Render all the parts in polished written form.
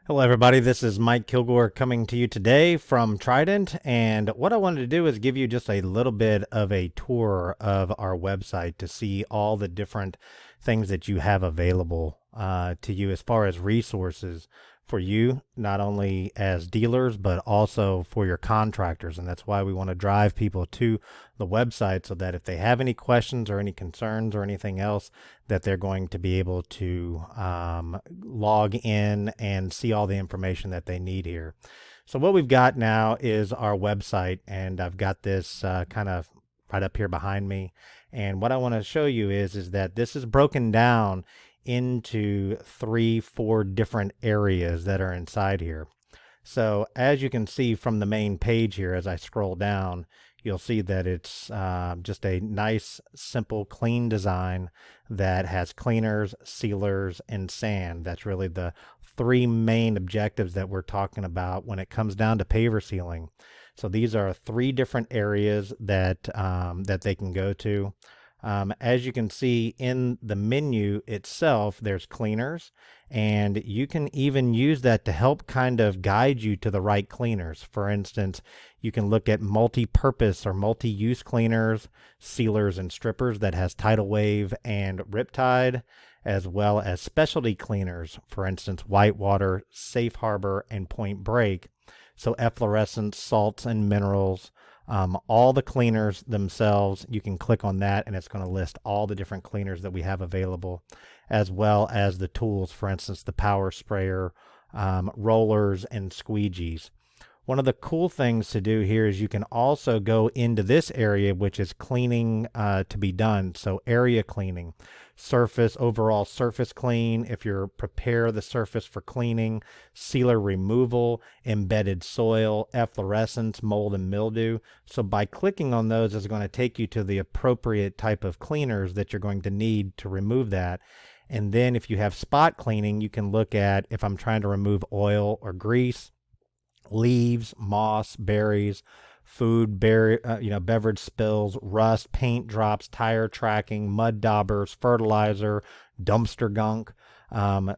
Hello, everybody. This is Mike Kilgore coming to you today from Trident. And what I wanted to do is give you just a little bit of a tour of our website to see all the different things that you have available to you as far as resources for you, not only as dealers, but also for your contractors. And that's why we want to drive people to the website so that if they have any questions or any concerns or anything else, that they're going to be able to log in and see all the information that they need here. So what we've got now is our website, and I've got this kind of right up here behind me. And what I want to show you is that this is broken down into 4 different areas that are inside here. So as you can see from the main page here, as I scroll down, you'll see that it's just a nice, simple, clean design that has cleaners, sealers, and sand. That's really the 3 main objectives that we're talking about when it comes down to paver sealing. So these are 3 different areas that they can go to. As you can see in the menu itself, there's cleaners, and you can even use that to help kind of guide you to the right cleaners. For instance, you can look at multi-purpose or multi-use cleaners, sealers, and strippers that has Tidal Wave and Riptide, as well as specialty cleaners, for instance, Whitewater, Safe Harbor, and Point Break. So efflorescents, salts, and minerals. All the cleaners themselves, you can click on that and it's going to list all the different cleaners that we have available, as well as the tools, for instance, the power sprayer, rollers, and squeegees. One of the cool things to do here is you can also go into this area, which is cleaning to be done. So area cleaning, surface, overall surface clean, if you're prepare the surface for cleaning, sealer removal, embedded soil, efflorescence, mold, and mildew. So by clicking on those, it's going to take you to the appropriate type of cleaners that you're going to need to remove that. And then if you have spot cleaning, you can look at if I'm trying to remove oil or grease, leaves, moss, berries, food, beverage spills, rust, paint drops, tire tracking, mud daubers, fertilizer, dumpster gunk.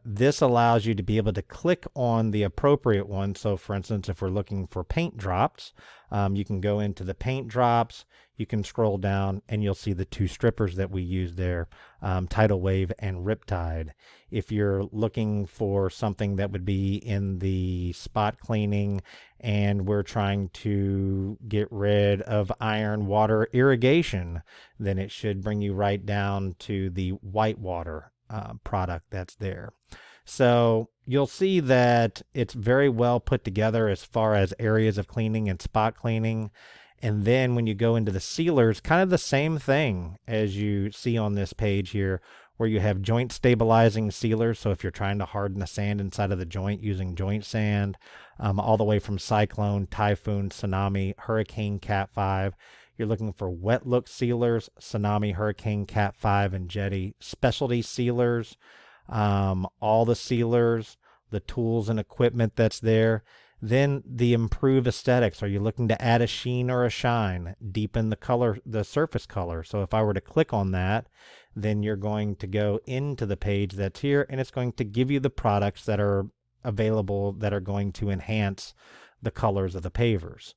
This allows you to be able to click on the appropriate one. So for instance, if we're looking for paint drops, you can go into the paint drops, you can scroll down and you'll see the 2 strippers that we use there, Tidal Wave and Riptide. If you're looking for something that would be in the spot cleaning and we're trying to get rid of iron water irrigation, then it should bring you right down to the Whitewater product that's there. So you'll see that it's very well put together as far as areas of cleaning and spot cleaning. And then when you go into the sealers, kind of the same thing as you see on this page here, where you have joint stabilizing sealers. So if you're trying to harden the sand inside of the joint using joint sand, all the way from cyclone, typhoon, tsunami, hurricane, cat 5. You're looking for wet look sealers, tsunami, hurricane, cat 5, and jetty. Specialty sealers, all the sealers, the tools and equipment that's there. Then the improved aesthetics. Are you looking to add a sheen or a shine? Deepen the color, the surface color. So if I were to click on that, then you're going to go into the page that's here and it's going to give you the products that are available that are going to enhance the colors of the pavers.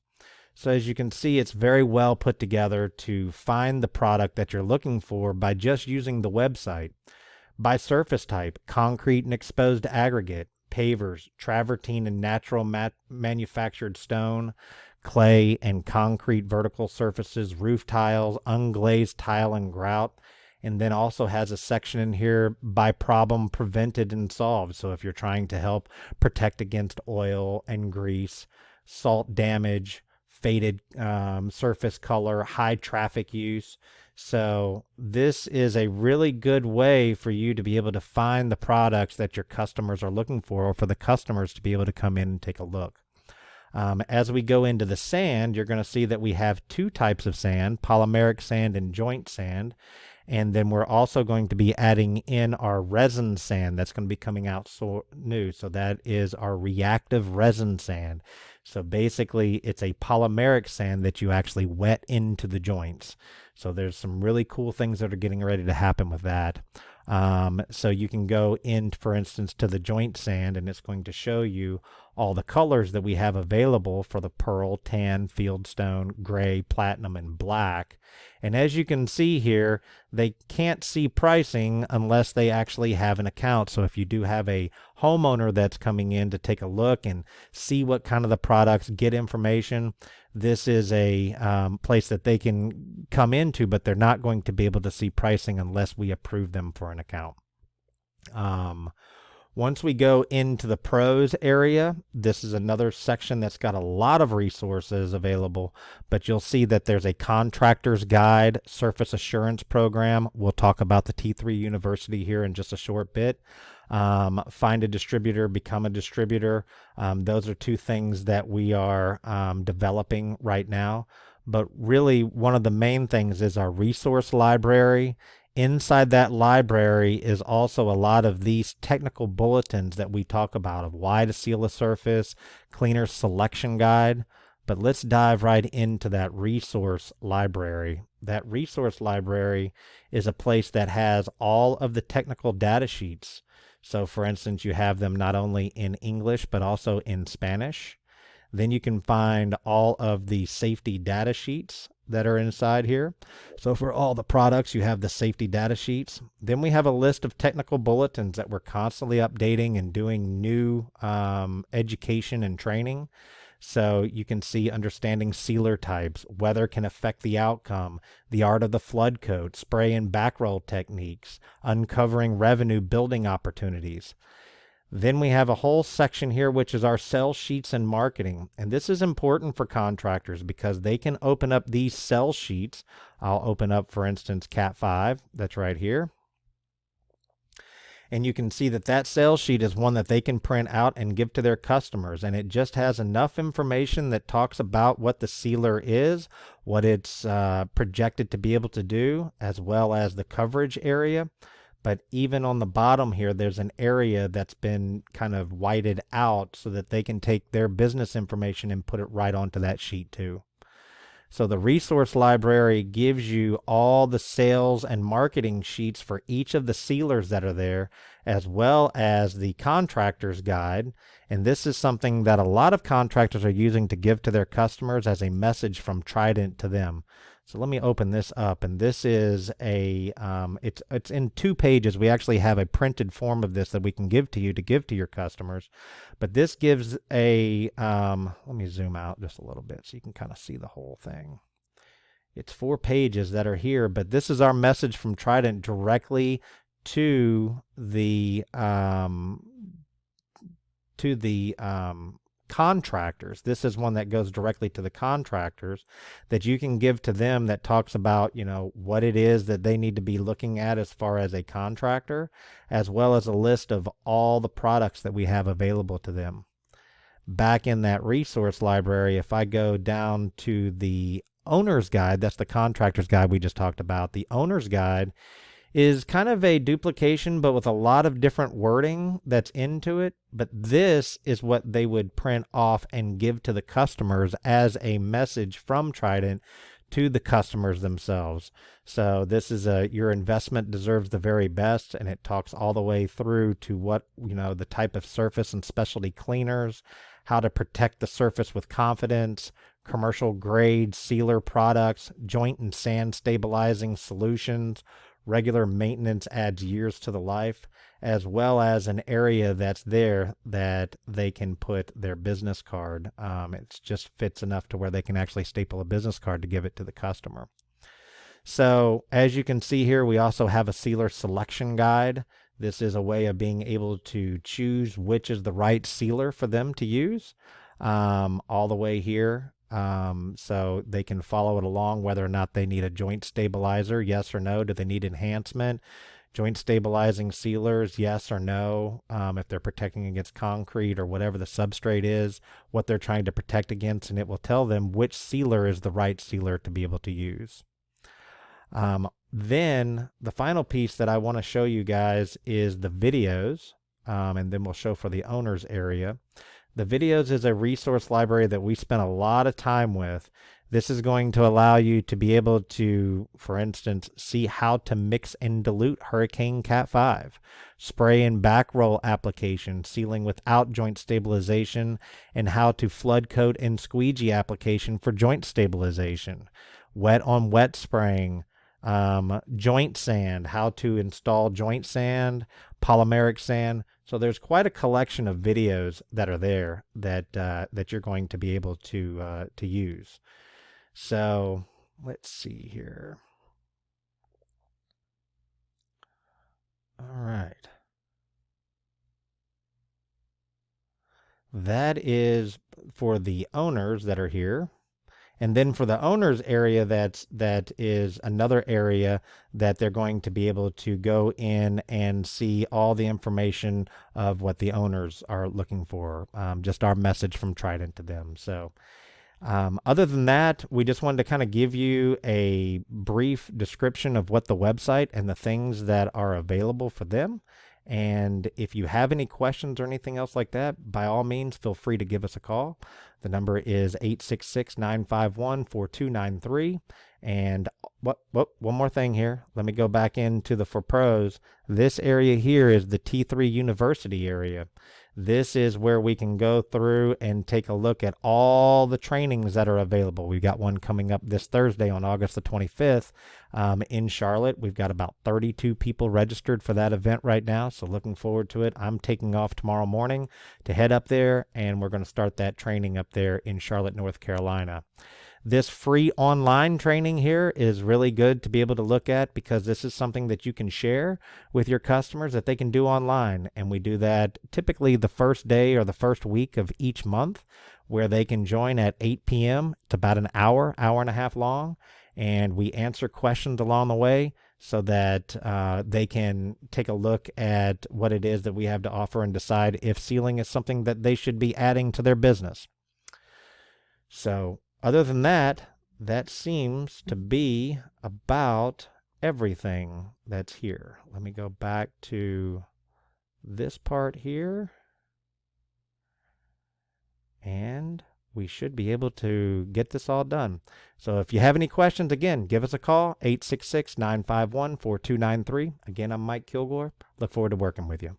So as you can see, it's very well put together to find the product that you're looking for by just using the website. By surface type, concrete and exposed aggregate, pavers, travertine and natural manufactured stone, clay and concrete vertical surfaces, roof tiles, unglazed tile and grout, and then also has a section in here by problem prevented and solved. So if you're trying to help protect against oil and grease, salt damage, faded surface color, high traffic use. So this is a really good way for you to be able to find the products that your customers are looking for, or for the customers to be able to come in and take a look. As we go into the sand, you're going to see that we have 2 types of sand, polymeric sand and joint sand. And then we're also going to be adding in our resin sand that's going to be coming out new. So that is our reactive resin sand. So basically it's a polymeric sand that you actually wet into the joints. So there's some really cool things that are getting ready to happen with that. So you can go in, for instance, to the joint sand, and it's going to show you all the colors that we have available for the pearl, tan, fieldstone, gray, platinum, and black. And as you can see here, they can't see pricing unless they actually have an account. So if you do have a homeowner that's coming in to take a look and see what kind of the products, get information, this is a place that they can come into, but they're not going to be able to see pricing unless we approve them for an account. Once we go into the pros area, this is another section that's got a lot of resources available, but you'll see that there's a contractor's guide, surface assurance program. We'll talk about the T3 University here in just a short bit. Find a distributor, become a distributor. Those are two things that we are developing right now. But really, one of the main things is our resource library. Inside that library is also a lot of these technical bulletins that we talk about of why to seal a surface, cleaner selection guide. But let's dive right into that resource library. That resource library is a place that has all of the technical data sheets. So for instance, you have them not only in English, but also in Spanish. Then you can find all of the safety data sheets that are inside here. So for all the products, you have the safety data sheets. Then we have a list of technical bulletins that we're constantly updating and doing new education and training. So you can see understanding sealer types, weather can affect the outcome, the art of the flood coat, spray and backroll techniques, uncovering revenue building opportunities. Then we have a whole section here, which is our sell sheets and marketing. And this is important for contractors because they can open up these sell sheets. I'll open up, for instance, Cat 5. That's right here. And you can see that that sales sheet is one that they can print out and give to their customers. And it just has enough information that talks about what the sealer is, what it's projected to be able to do, as well as the coverage area. But even on the bottom here, there's an area that's been kind of whited out so that they can take their business information and put it right onto that sheet too. So the resource library gives you all the sales and marketing sheets for each of the sealers that are there, as well as the contractor's guide. And this is something that a lot of contractors are using to give to their customers as a message from Trident to them. So let me open this up, and this is a, it's in 2 pages. We actually have a printed form of this that we can give to you to give to your customers. But this gives a, let me zoom out just a little bit so you can kind of see the whole thing. It's 4 pages that are here, but this is our message from Trident directly to the, contractors. This is one that goes directly to the contractors that you can give to them that talks about, you know, what it is that they need to be looking at as far as a contractor, as well as a list of all the products that we have available to them. Back in that resource library, if I go down to the owner's guide, that's the contractor's guide we just talked about. The owner's guide is kind of a duplication, but with a lot of different wording that's into it. But this is what they would print off and give to the customers as a message from Trident to the customers themselves. So this is your investment deserves the very best, and it talks all the way through to what, you know, the type of surface and specialty cleaners, how to protect the surface with confidence, commercial grade sealer products, joint and sand stabilizing solutions, regular maintenance adds years to the life, as well as an area that's there that they can put their business card. It just fits enough to where they can actually staple a business card to give it to the customer. So as you can see here, we also have a sealer selection guide. This is a way of being able to choose which is the right sealer for them to use, all the way here. So they can follow it along whether or not they need a joint stabilizer, yes or no. Do they need enhancement? Joint stabilizing sealers, yes or no. If they're protecting against concrete or whatever the substrate is, what they're trying to protect against, and it will tell them which sealer is the right sealer to be able to use. Then the final piece that I want to show you guys is the videos, and then we'll show for the owner's area. The videos is a resource library that we spent a lot of time with. This is going to allow you to be able to, for instance, see how to mix and dilute Hurricane Cat 5, spray and back roll application, sealing without joint stabilization, and how to flood coat and squeegee application for joint stabilization, wet on wet spraying, joint sand, how to install joint sand, polymeric sand. So there's quite a collection of videos that are there that you're going to be able to use. So let's see here. All right. That is for the owners that are here. And then for the owners area, that is another area that they're going to be able to go in and see all the information of what the owners are looking for. Just our message from Trident to them. So other than that, we just wanted to kind of give you a brief description of what the website and the things that are available for them. And if you have any questions or anything else like that, by all means, feel free to give us a call. The number is 866-951-4293. And one more thing here. Let me go back into the For Pros. This area here is the T3 University area. This is where we can go through and take a look at all the trainings that are available. We've got one coming up this Thursday on August the 25th in Charlotte. We've got about 32 people registered for that event right now, so looking forward to it. I'm taking off tomorrow morning to head up there, and we're going to start that training up there in Charlotte, North Carolina. This free online training here is really good to be able to look at, because this is something that you can share with your customers that they can do online. And we do that typically the first day or the first week of each month, where they can join at 8 p.m. It's about an hour and a half long. And we answer questions along the way so that they can take a look at what it is that we have to offer and decide if sealing is something that they should be adding to their business. So other than that, that seems to be about everything that's here. Let me go back to this part here, and we should be able to get this all done. So if you have any questions, again, give us a call, 866-951-4293. Again, I'm Mike Kilgore. Look forward to working with you.